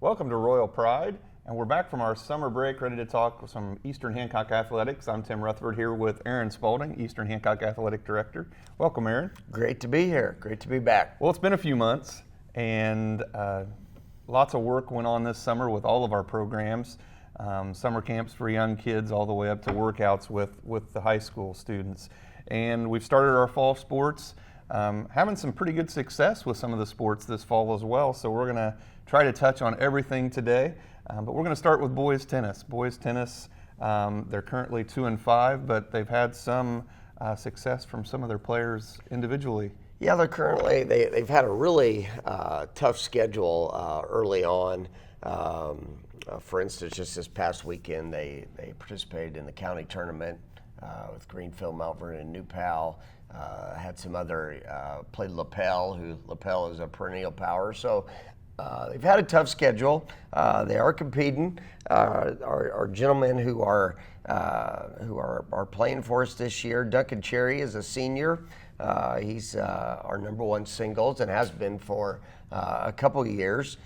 Welcome to Royal Pride, and we're back from our summer break, ready to talk with some Eastern Hancock athletics. I'm Tim Rutherford here with Aaron Spalding, Eastern Hancock Athletic Director. Welcome, Aaron. Great to be here. Great to be back. Well, it's been a few months, and lots of work went on this summer with all of our programs. Summer camps for young kids all the way up to workouts with the high school students. And we've started our fall sports, having some pretty good success with some of the sports this fall as well. So we're going to try to touch on everything today, but we're going to start with boys tennis. Boys tennis, they're currently 2-5, but they've had some success from some of their players individually. Yeah, they've had a really tough schedule early on. For instance, just this past weekend, they participated in the county tournament with Greenfield, Mount Vernon, and New Pal. Had some other, played LaPel, LaPel is a perennial power. So they've had a tough schedule. They are competing. Our gentlemen who are playing for us this year, Duncan Cherry is a senior. He's our number one singles and has been for a couple of years.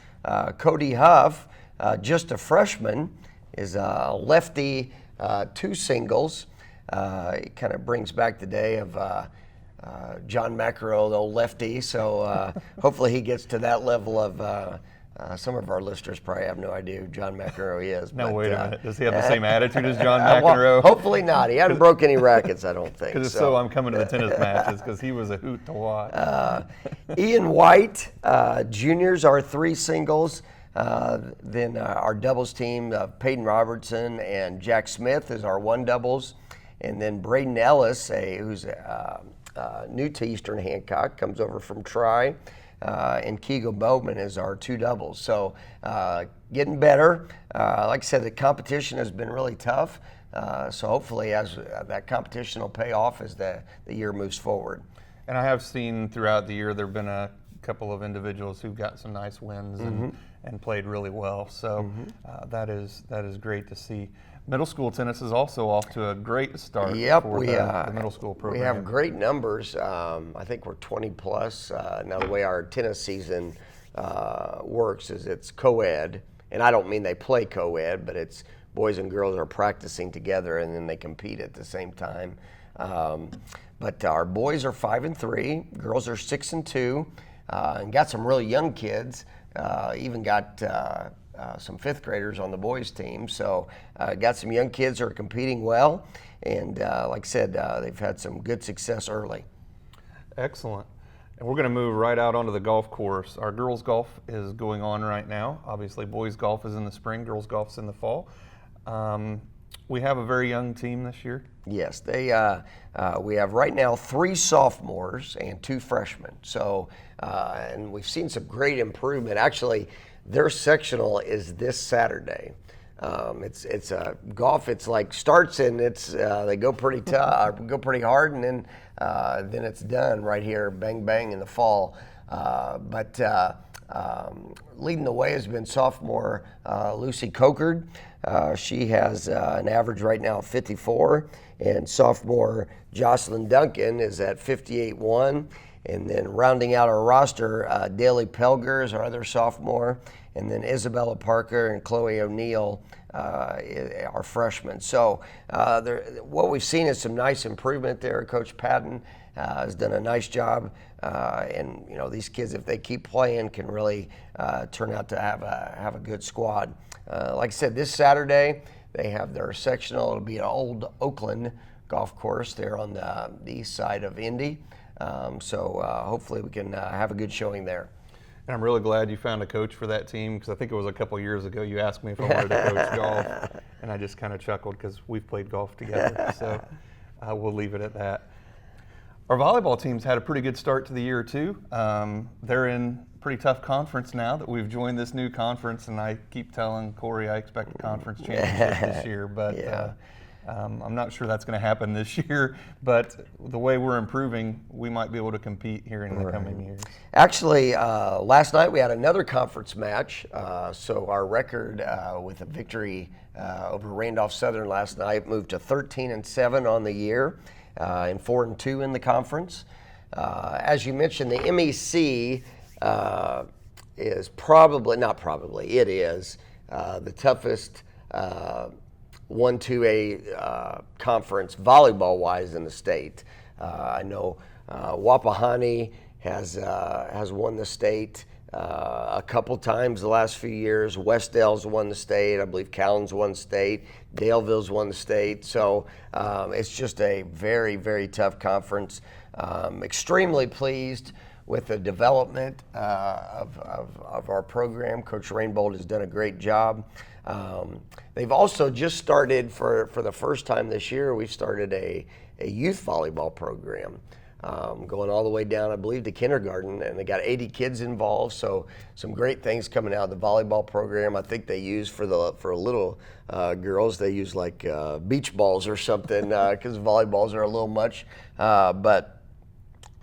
Cody Huff, just a freshman, is a lefty, two singles. It kind of brings back the day of John McEnroe, the old lefty. So hopefully he gets to that level of. Some of our listeners probably have no idea who John McEnroe is. No, wait a minute. Does he have the same attitude as John McEnroe? Well, hopefully not. He hadn't broke any rackets, I don't think. Because so I'm coming to the tennis matches because he was a hoot to watch. Ian White, juniors are three singles. Then our doubles team, Peyton Robertson and Jack Smith is our one doubles. And then Braden Ellis, who's new to Eastern Hancock, comes over from Tri. And Keegan Bowman is our two doubles. So getting better. Like I said, the competition has been really tough. So hopefully as that competition will pay off as the year moves forward. And I have seen throughout the year there have been a couple of individuals who've got some nice wins and played really well. So that is great to see. Middle school tennis is also off to a great start for the middle school program. We have great numbers. I think we're 20 plus. Now the way our tennis season works is it's co-ed, and I don't mean they play co-ed, but it's boys and girls are practicing together and then they compete at the same time. But our boys are 5-3, girls are 6-2, and got some really young kids. Even got some fifth graders on the boys team. So got some young kids who are competing well. And like I said, they've had some good success early. Excellent. And we're going to move right out onto the golf course. Our girls golf is going on right now. Obviously, boys golf is in the spring, girls golf is in the fall. We have a very young team this year. Yes, we have right now 3 sophomores and 2 freshmen. So, and we've seen some great improvement. Actually, their sectional is this Saturday. It's golf. It's like starts and they go pretty tough, go pretty hard, and then it's done right here, bang bang in the fall. But leading the way has been sophomore Lucy Cokard. She has an average right now of 54, and sophomore Jocelyn Duncan is at 58-1. And then rounding out our roster, Daly Pelger is our other sophomore, and then Isabella Parker and Chloe O'Neill are freshmen. So what we've seen is some nice improvement there. Coach Patton has done a nice job, and these kids, if they keep playing, can really turn out to have a good squad. Like I said, this Saturday they have their sectional. It'll be at Old Oakland Golf Course there on the east side of Indy. So hopefully we can have a good showing there. And I'm really glad you found a coach for that team, because I think it was a couple years ago you asked me if I wanted to coach golf, and I just kind of chuckled because we've played golf together. So we'll leave it at that. Our volleyball team's had a pretty good start to the year too. They're in a pretty tough conference now that we've joined this new conference, and I keep telling Corey I expect a conference championship this year, but I'm not sure that's going to happen this year, but the way we're improving, we might be able to compete here in the coming years. Actually, last night we had another conference match, so our record with a victory over Randolph Southern last night moved to 13-7 on the year and 4-2 in the conference. As you mentioned, the MEC is probably, not probably, it is the toughest 1-2A conference volleyball-wise in the state. I know Wapahani has won the state a couple times the last few years. Westdale's won the state. I believe Callan's won the state. Daleville's won the state. So it's just a very, very tough conference. Extremely pleased with the development of our program. Coach Rainbold has done a great job. They've also just started, for the first time this year, we've started a youth volleyball program. Going all the way down, I believe, to kindergarten, and they got 80 kids involved. So some great things coming out of the volleyball program. I think they use for little girls, they use like beach balls or something because volleyballs are a little much. But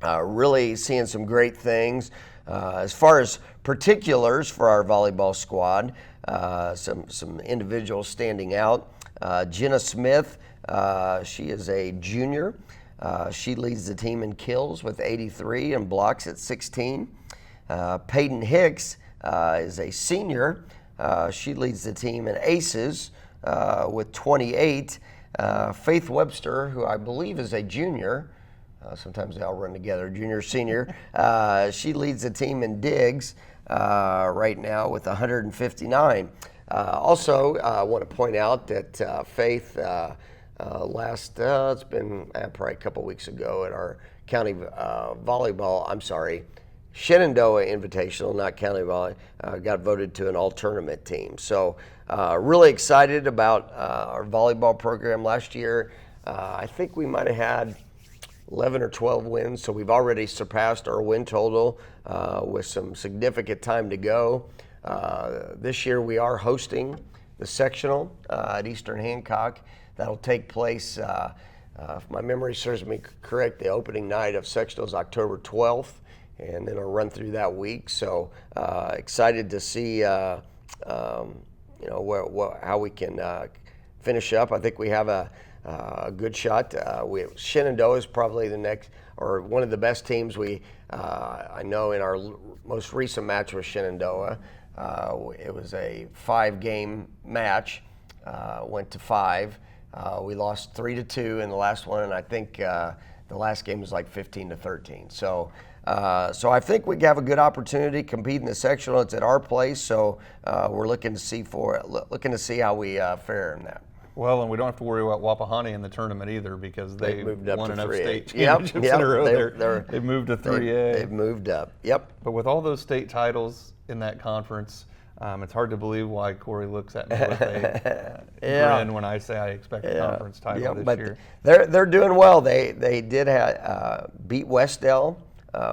really seeing some great things. As far as particulars for our volleyball squad, some individuals standing out. Jenna Smith, she is a junior. She leads the team in kills with 83 and blocks at 16. Peyton Hicks is a senior. She leads the team in aces with 28. Faith Webster, who I believe is a junior, sometimes they all run together, junior, senior. She leads the team in digs right now with 159. Also, I want to point out that Faith, it's been probably a couple weeks ago at our county Shenandoah Invitational, not county volley, got voted to an all-tournament team. So really excited about our volleyball program last year. I think we might have had 11 or 12 wins, so we've already surpassed our win total with some significant time to go. This year we are hosting the sectional at Eastern Hancock. That'll take place, if my memory serves me correct, the opening night of sectional is October 12th, and then it'll run through that week. So excited to see how we can finish up. I think we have a good shot. Shenandoah is probably the next, or one of the best teams. I know in our most recent match with Shenandoah, it was a 5-game match, went to 5. We lost 3-2 in the last one, and I think the last game was like 15-13. So I think we have a good opportunity to compete in the sectional. It's at our place, so we're looking to see how we fare in that. Well, and we don't have to worry about Wapahani in the tournament either because they moved up won to enough 3A. state championships in a row. They've moved to 3A. They've moved up. Yep. But with all those state titles in that conference, it's hard to believe why Corey looks at me with a grin when I say I expect a conference title this year. They're doing well. They did beat Westdale,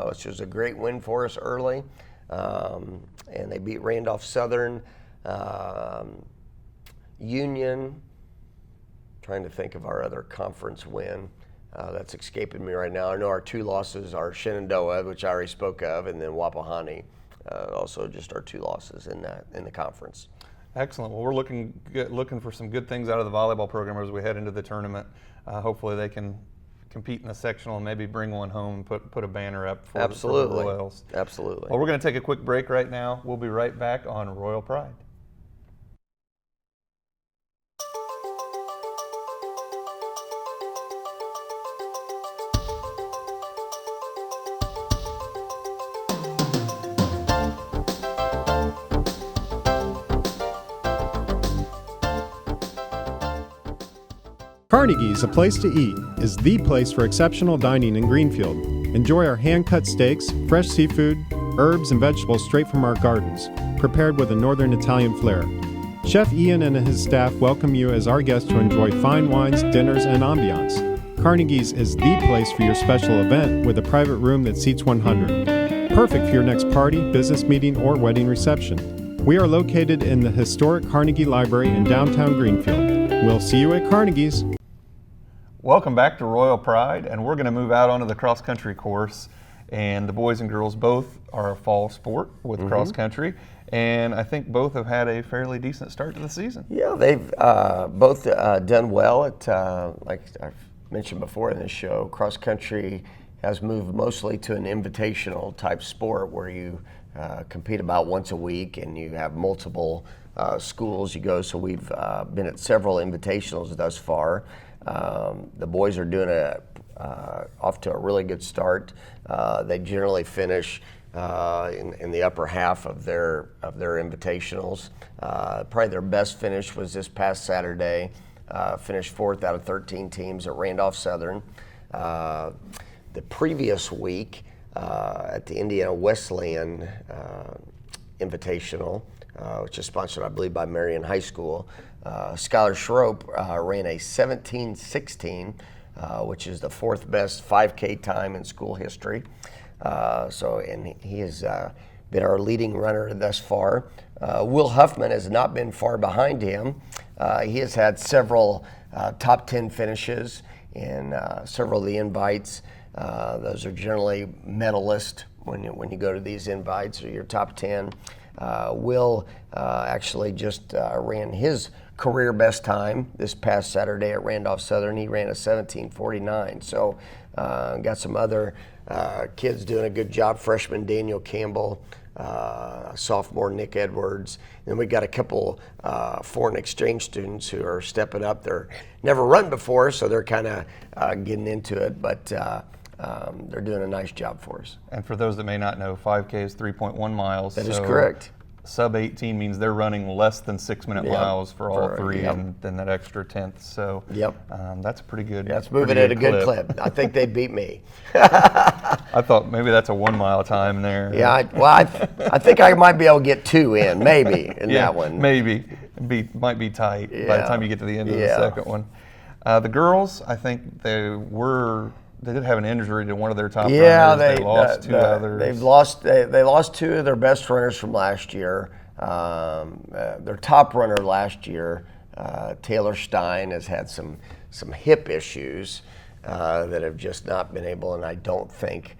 which was a great win for us early, and they beat Randolph Southern, Union. Trying to think of our other conference win. That's escaping me right now. I know our 2 losses are Shenandoah, which I already spoke of, and then Wapahani. Also just our 2 losses in the conference. Excellent. Well, we're looking for some good things out of the volleyball program as we head into the tournament. Hopefully they can compete in the sectional and maybe bring one home and put a banner up for the Royals. Absolutely. Well, we're going to take a quick break right now. We'll be right back on Royal Pride. Carnegie's, a place to eat, is the place for exceptional dining in Greenfield. Enjoy our hand-cut steaks, fresh seafood, herbs and vegetables straight from our gardens, prepared with a northern Italian flair. Chef Ian and his staff welcome you as our guests to enjoy fine wines, dinners, and ambiance. Carnegie's is the place for your special event with a private room that seats 100. Perfect for your next party, business meeting, or wedding reception. We are located in the historic Carnegie Library in downtown Greenfield. We'll see you at Carnegie's. Welcome back to Royal Pride, and we're going to move out onto the cross-country course. And the boys and girls both are a fall sport with cross-country, and I think both have had a fairly decent start to the season. Yeah, they've both done well. At like I've mentioned before in this show, cross-country has moved mostly to an invitational type sport where you compete about once a week, and you have multiple schools you go. So we've been at several invitationals thus far. The boys are doing off to a really good start. They generally finish in the upper half of their invitationals. Probably their best finish was this past Saturday. Finished 4th out of 13 teams at Randolph Southern. The previous week at the Indiana Wesleyan Invitational, which is sponsored, I believe, by Marion High School, Skylar Schroep ran a 17:16, which is the 4th best 5K time in school history. And he has been our leading runner thus far. Will Huffman has not been far behind him. He has had several top 10 finishes in several of the invites. Those are generally medalists when you go to these invites, or your top 10. Will actually just ran his career best time this past Saturday at Randolph Southern. He ran a 17:49. So got some other kids doing a good job. Freshman Daniel Campbell, sophomore Nick Edwards. And we got a couple foreign exchange students who are stepping up. They're never run before, so they're kind of getting into it, but they're doing a nice job for us. And for those that may not know, 5K is 3.1 miles. That is correct. Sub 18 means they're running less than 6-minute miles for all three, and then that extra 10th. So that's pretty good. Yeah, it's moving at a good clip. I think they beat me. I thought maybe that's a 1 mile time there. Yeah, I think I might be able to get 2 in, maybe, in that one. Maybe. Might be tight by the time you get to the end of the second one. The girls, I think they did have an injury to one of their top runners. They lost 2 others. They lost 2 of their best runners from last year. Their top runner last year, Taylor Stein, has had some hip issues that have just not been able, and I don't think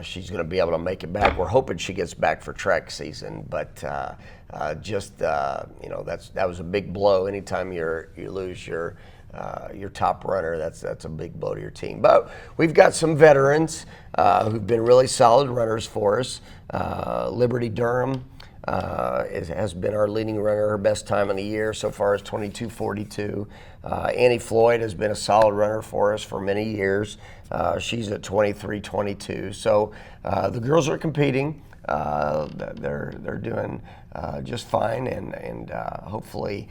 she's going to be able to make it back. We're hoping she gets back for track season, but that was a big blow. Anytime you lose your top runner, that's a big blow to your team. But we've got some veterans who've been really solid runners for us. Liberty Durham has been our leading runner. Her best time of the year so far is 22:42. Annie Floyd has been a solid runner for us for many years. She's at 23:22. So the girls are competing. They're doing just fine, and hopefully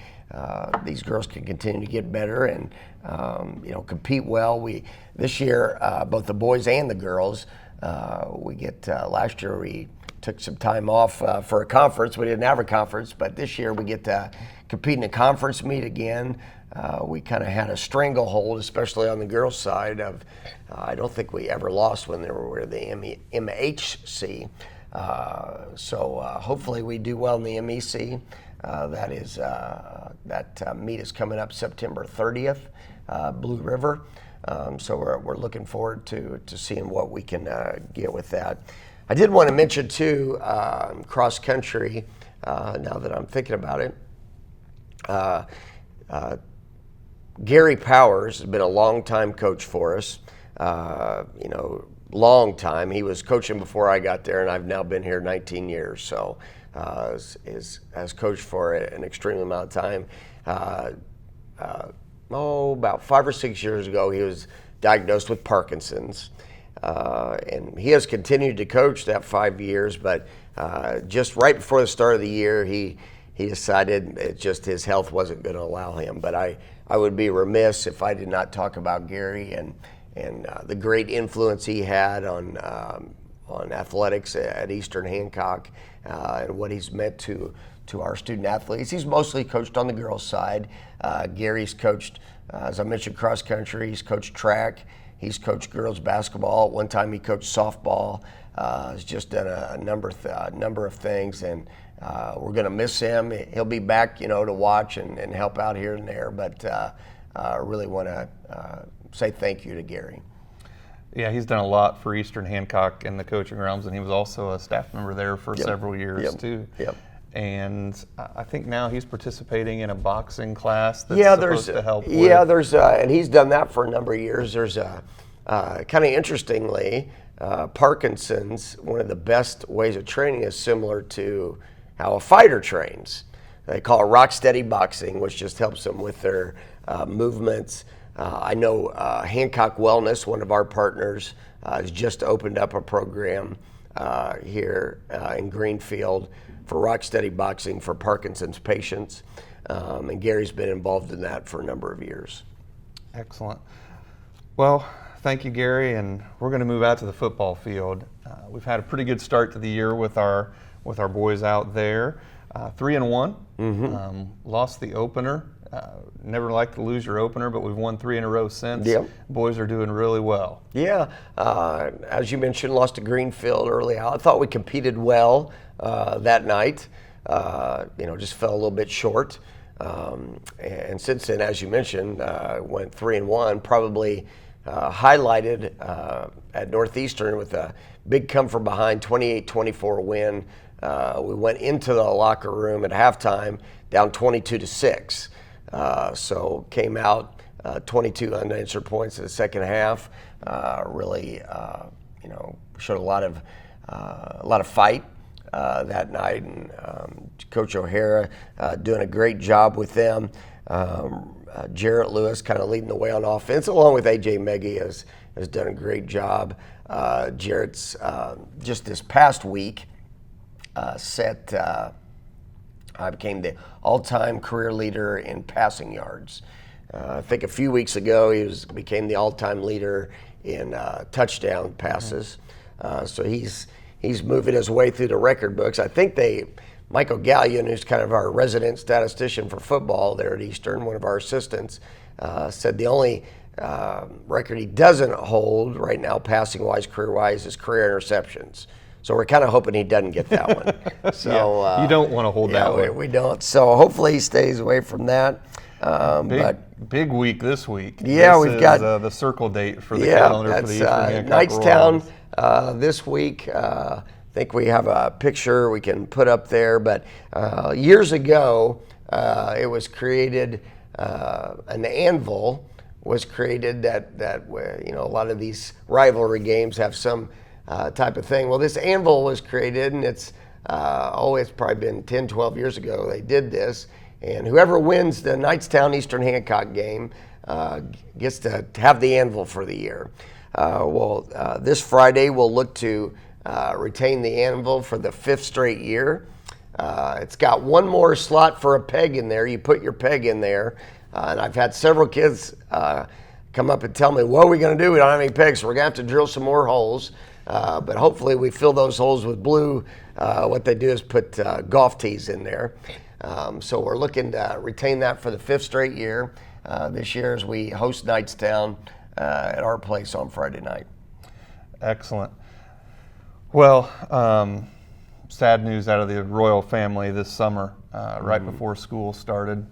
these girls can continue to get better and compete well. This year, both the boys and the girls, last year we took some time off for a conference. We didn't have a conference, but this year we get to compete in a conference meet again. We kind of had a stranglehold, especially on the girls' side. I don't think we ever lost when they were the MHC. So hopefully we do well in the MEC. That meet is coming up September 30th, Blue River. So we're looking forward to seeing what we can get with that. I did want to mention too, cross country. Now that I'm thinking about it, Gary Powers has been a long-time coach for us. Long time. He was coaching before I got there, and I've now been here 19 years. So has coached for an extreme amount of time. About 5 or 6 years ago, he was diagnosed with Parkinson's. And he has continued to coach that 5 years, but just right before the start of the year, he decided his health wasn't going to allow him. But I would be remiss if I did not talk about Gary and the great influence he had on athletics at Eastern Hancock, and what he's meant to our student athletes. He's mostly coached on the girls' side. Gary's coached, as I mentioned, cross country. He's coached track. He's coached girls basketball. One time he coached softball. He's just done a number of things, and we're going to miss him. He'll be back, to watch and help out here and there. But I really want to say thank you to Gary. Yeah, he's done a lot for Eastern Hancock in the coaching realms, and he was also a staff member there for several years too. Yep. And I think now he's participating in a boxing class that's supposed to help with. Yeah, and he's done that for a number of years. There's kind of interestingly, Parkinson's, one of the best ways of training is similar to how a fighter trains. They call it rock steady boxing, which just helps them with their movements. I know Hancock Wellness, one of our partners, has just opened up a program here in Greenfield for rock steady boxing for Parkinson's patients. And Gary's been involved in that for a number of years. Excellent. Well, thank you, Gary, and we're going to move out to the football field. We've had a pretty good start to the year with our boys out there. 3-1. Lost the opener. Never like to lose your opener, but we've won 3 in a row since. Yep. Boys are doing really well. Yeah, as you mentioned, lost to Greenfield early out. I thought we competed well that night. Just fell a little bit short. And since then, as you mentioned, went 3-1. Probably highlighted at Northeastern with a big come from behind 28-24 win. We went into the locker room at halftime down 22-6. So came out 22 unanswered points in the second half. Really, showed a lot of fight that night, and Coach O'Hara doing a great job with them. Jarrett Lewis kind of leading the way on offense, along with AJ Meggie has done a great job. Jarrett's just this past week became the all-time career leader in passing yards. I think a few weeks ago he became the all-time leader in touchdown passes. So he's moving his way through the record books. I think Michael Gallion, who's kind of our resident statistician for football there at Eastern, one of our assistants, said the only record he doesn't hold right now, passing-wise, career-wise, is career interceptions. So we're kind of hoping he doesn't get that one. So you don't want to hold that one. We don't. So hopefully he stays away from that. Big week this week. Yeah, we've got the circle date for the calendar for the Eastern Hancock Knightstown this week. I think we have a picture we can put up there. But years ago, it was created. An anvil was created that a lot of these rivalry games have some type of thing. Well, this anvil was created, and it's probably been 10, 12 years ago they did this. And whoever wins the Knightstown Eastern Hancock game gets to have the anvil for the year. This Friday we'll look to retain the anvil for the 5th straight year. It's got one more slot for a peg in there. You put your peg in there. And I've had several kids come up and tell me, what are we going to do? We don't have any pegs, so we're going to have to drill some more holes. But hopefully we fill those holes with blue. What they do is put golf tees in there. So we're looking to retain that for the 5th straight year this year as we host Knightstown at our place on Friday night. Excellent. Well, sad news out of the royal family this summer, right before school started.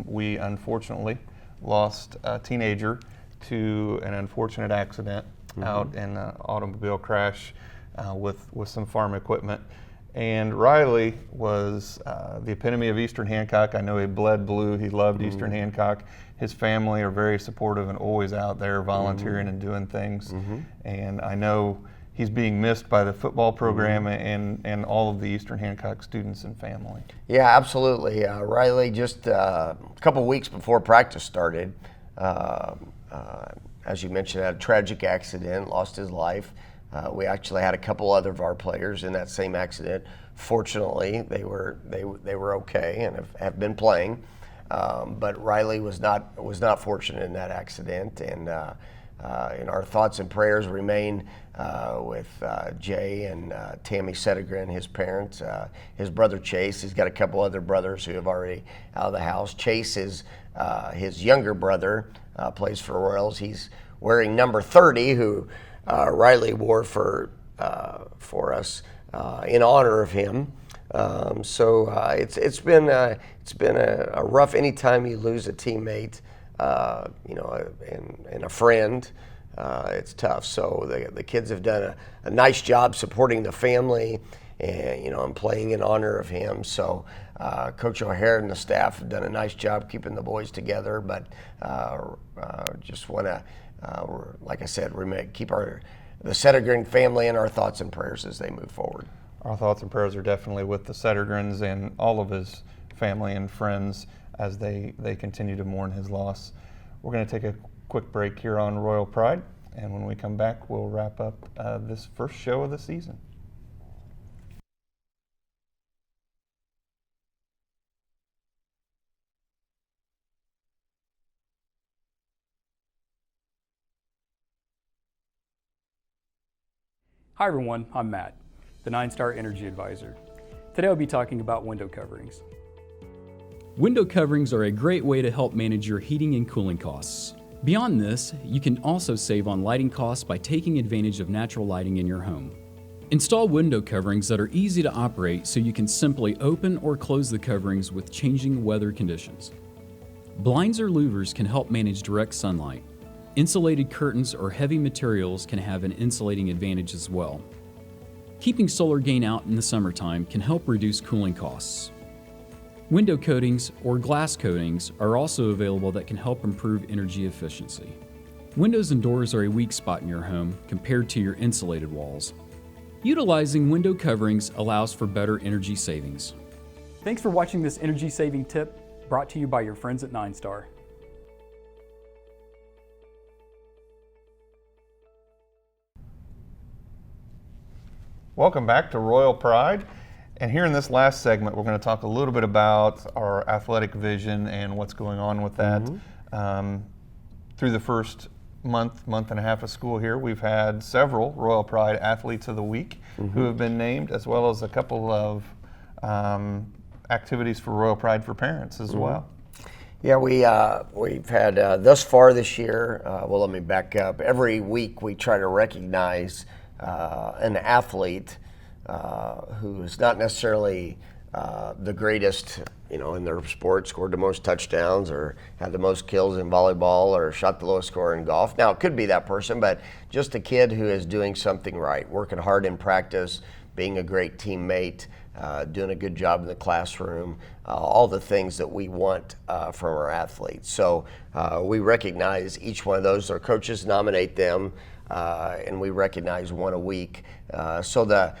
We unfortunately lost a teenager to an unfortunate accident out in an automobile crash with some farm equipment. And Riley was the epitome of Eastern Hancock. I know he bled blue. He loved Eastern Hancock. His family are very supportive and always out there volunteering and doing things. And I know he's being missed by the football program and all of the Eastern Hancock students and family. Yeah, absolutely. Riley, just a couple weeks before practice started, as you mentioned, had a tragic accident, lost his life. We actually had a couple other of our players in that same accident. Fortunately, they were okay and have been playing. But Riley was not fortunate in that accident, and our thoughts and prayers remain with Jay and Tammy Settigren, his parents, his brother Chase. He's got a couple other brothers who have already out of the house. Chase is his younger brother, plays for Royals. He's wearing number 30, who Riley wore for us in honor of him. So it's been a rough. Anytime you lose a teammate, and a friend, it's tough. So the kids have done a nice job supporting the family, and playing in honor of him. So Coach O'Hara and the staff have done a nice job keeping the boys together. But just want to, like I said, keep our the Settergren family, and our thoughts and prayers as they move forward. Our thoughts and prayers are definitely with the Settergrens and all of his family and friends as they continue to mourn his loss. We're going to take a quick break here on Royal Pride, and when we come back, we'll wrap up this first show of the season. Hi everyone, I'm Matt, the Ninestar Energy Advisor. Today I'll be talking about window coverings. Window coverings are a great way to help manage your heating and cooling costs. Beyond this, you can also save on lighting costs by taking advantage of natural lighting in your home. Install window coverings that are easy to operate so you can simply open or close the coverings with changing weather conditions. Blinds or louvers can help manage direct sunlight. Insulated curtains or heavy materials can have an insulating advantage as well. Keeping solar gain out in the summertime can help reduce cooling costs. Window coatings or glass coatings are also available that can help improve energy efficiency. Windows and doors are a weak spot in your home compared to your insulated walls. Utilizing window coverings allows for better energy savings. Thanks for watching this energy saving tip brought to you by your friends at Ninestar. Welcome back to Royal Pride. And here in this last segment, we're going to talk a little bit about our athletic vision and what's going on with that. Through the first month and a half of school here, we've had several Royal Pride Athletes of the Week who have been named, as well as a couple of activities for Royal Pride for parents as well. Yeah, we've had thus far this year, well, let me back up. Every week we try to recognize an athlete who is not necessarily the greatest, in their sport, scored the most touchdowns or had the most kills in volleyball or shot the lowest score in golf. Now, it could be that person, but just a kid who is doing something right, working hard in practice, being a great teammate, doing a good job in the classroom, all the things that we want from our athletes. So we recognize each one of those. Our coaches nominate them, and we recognize one a week. So the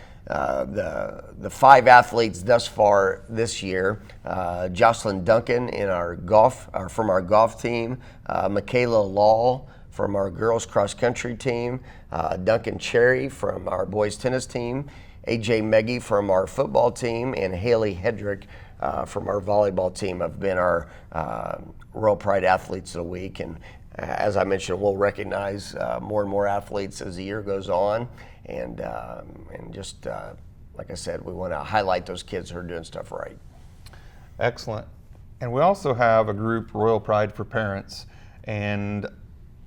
5 athletes thus far this year: Jocelyn Duncan from our golf team, Michaela Law from our girls cross country team, Duncan Cherry from our boys tennis team, AJ Meggie from our football team, and Haley Hedrick from our volleyball team have been our Royal Pride Athletes of the Week. And as I mentioned, we'll recognize more and more athletes as the year goes on, and just like I said, we want to highlight those kids who are doing stuff right. Excellent. And we also have a group, Royal Pride for Parents, and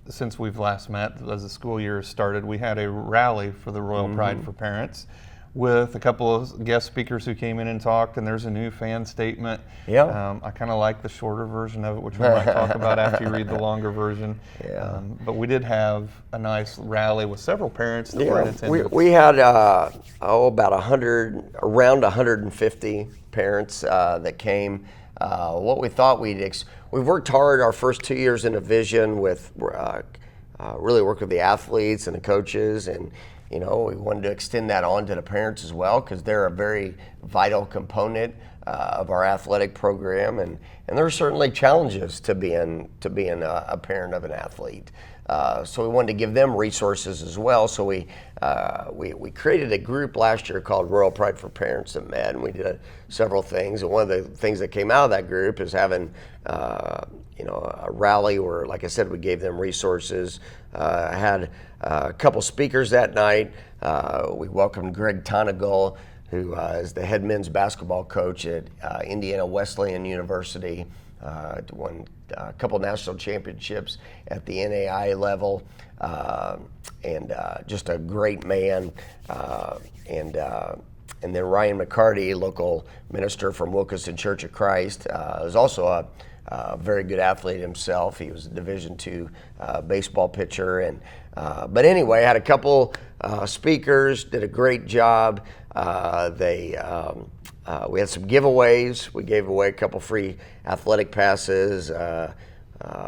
since we've last met, as the school year started, we had a rally for the Royal Pride for Parents with a couple of guest speakers who came in and talked, and there's a new fan statement. Yeah. I kind of like the shorter version of it, which we might talk about after you read the longer version. Yeah. But we did have a nice rally with several parents that were in attendance. We had about around 150 parents that came. What we thought we've worked hard our first 2 years in a vision with really work with the athletes and the coaches, and we wanted to extend that on to the parents as well, because they're a very vital component of our athletic program, and there are certainly challenges to being a parent of an athlete. So we wanted to give them resources as well. So we created a group last year called Royal Pride for Parents that met, and we did several things. And one of the things that came out of that group is having a rally where, like I said, we gave them resources. I had a couple speakers that night. We welcomed Greg Tonagle, who is the head men's basketball coach at Indiana Wesleyan University. Won a couple national championships at the NAI level, and just a great man. And then Ryan McCarty, local minister from Wilkinson Church of Christ, is also a very good athlete himself. He was a Division II baseball pitcher, and but anyway, had a couple speakers, did a great job. We had some giveaways. We gave away a couple free athletic passes,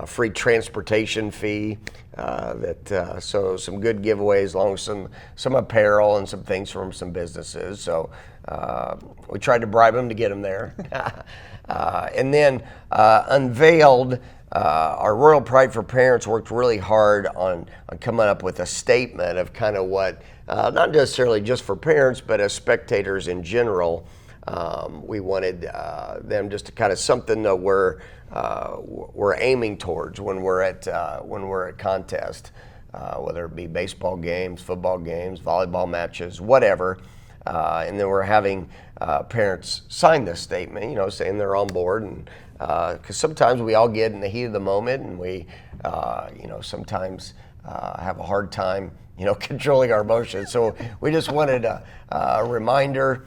free transportation fee, so some good giveaways along with some apparel and some things from some businesses. So we tried to bribe them to get them there. And then unveiled, our Royal Pride for Parents worked really hard on coming up with a statement of kind of what, not necessarily just for parents, but as spectators in general, we wanted them just to kind of something that we're aiming towards when we're at contest, whether it be baseball games, football games, volleyball matches, whatever. And then we're having parents sign this statement, saying they're on board, and because sometimes we all get in the heat of the moment, and we, sometimes have a hard time, controlling our emotions. So we just wanted a reminder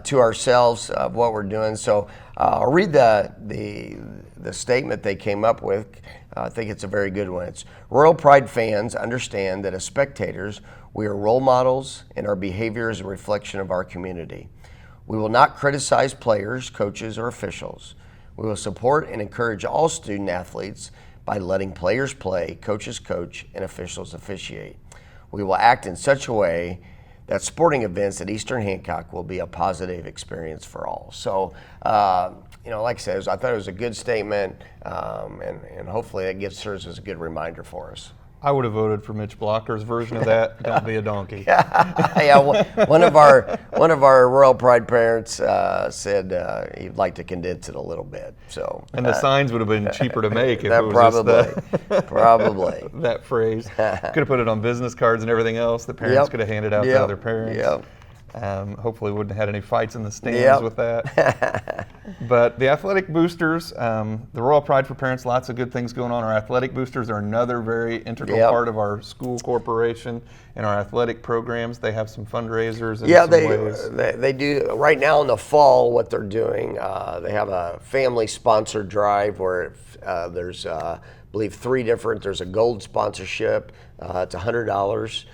to ourselves of what we're doing. So I'll read the statement they came up with. I think it's a very good one. It's, Royal Pride fans understand that as spectators, we are role models, and our behavior is a reflection of our community. We will not criticize players, coaches, or officials. We will support and encourage all student athletes by letting players play, coaches coach, and officials officiate. We will act in such a way that sporting events at Eastern Hancock will be a positive experience for all. So, like I said, I thought it was a good statement, and hopefully it serves as a good reminder for us. I would have voted for Mitch Blocker's version of that. Don't be a donkey. Yeah, one of our Royal Pride parents said he'd like to condense it a little bit. So, and the signs would have been cheaper to make if that it was probably just that phrase. Could have put it on business cards and everything else. The parents could have handed out to other parents. Yep. Hopefully wouldn't have had any fights in the stands with that. But the athletic boosters, the Royal Pride for Parents, lots of good things going on. Our athletic boosters are another very integral part of our school corporation and our athletic programs. They have some fundraisers in some ways. They do. Right now in the fall, what they're doing, they have a family sponsored drive where there's, I believe, there's a gold sponsorship, it's $100.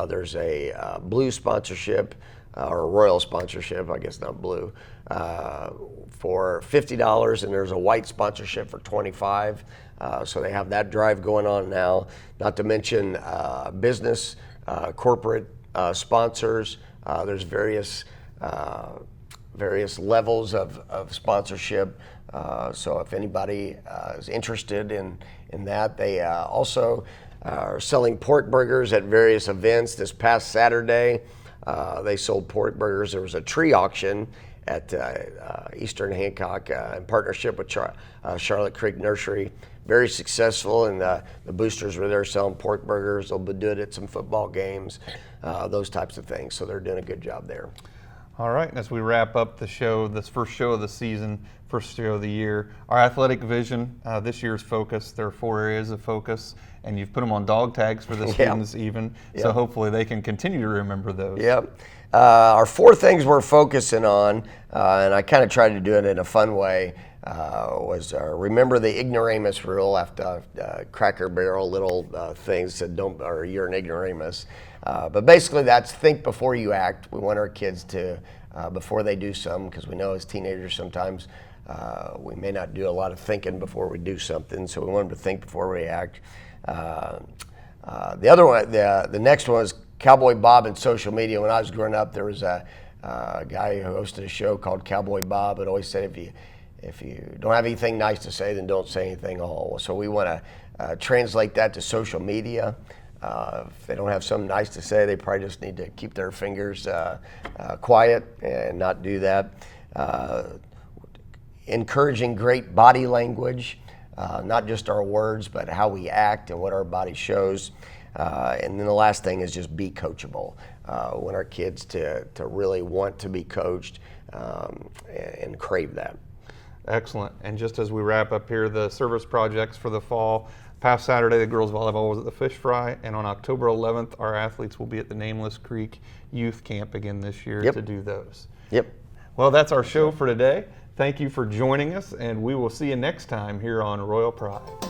There's a blue sponsorship, or a royal sponsorship, I guess not blue, for $50, and there's a white sponsorship for $25. So they have that drive going on now. Not to mention business, corporate sponsors. There's various levels of sponsorship. So if anybody is interested in that, they also are selling pork burgers at various events. This past Saturday, they sold pork burgers. There was a tree auction at Eastern Hancock in partnership with Charlotte Creek Nursery. Very successful, and the boosters were there selling pork burgers. They'll be doing it at some football games, those types of things. So they're doing a good job there. All right, as we wrap up the show, this first show of the season, first show of the year, our athletic vision, this year's focus, there are 4 areas of focus, and you've put them on dog tags for the students even, so hopefully they can continue to remember those. Yep. Our 4 things we're focusing on, and I kind of tried to do it in a fun way, was remember the ignoramus rule after Cracker Barrel little things said you're an ignoramus. But basically that's think before you act. We want our kids to, before they do something, because we know as teenagers sometimes we may not do a lot of thinking before we do something, so we want them to think before we act. The other one, the next one is Cowboy Bob and social media. When I was growing up, there was a guy who hosted a show called Cowboy Bob. It always said, if you don't have anything nice to say, then don't say anything at all. So we want to translate that to social media. If they don't have something nice to say, they probably just need to keep their fingers quiet and not do that. Encouraging great body language, not just our words, but how we act and what our body shows. And then the last thing is just be coachable. We want our kids to really want to be coached and crave that. Excellent. And just as we wrap up here, the service projects for the fall, past Saturday, the girls volleyball was at the Fish Fry, and on October 11th, our athletes will be at the Nameless Creek Youth Camp again this year to do those. Yep. Well, that's our show for today. Thank you for joining us, and we will see you next time here on Royal Pride.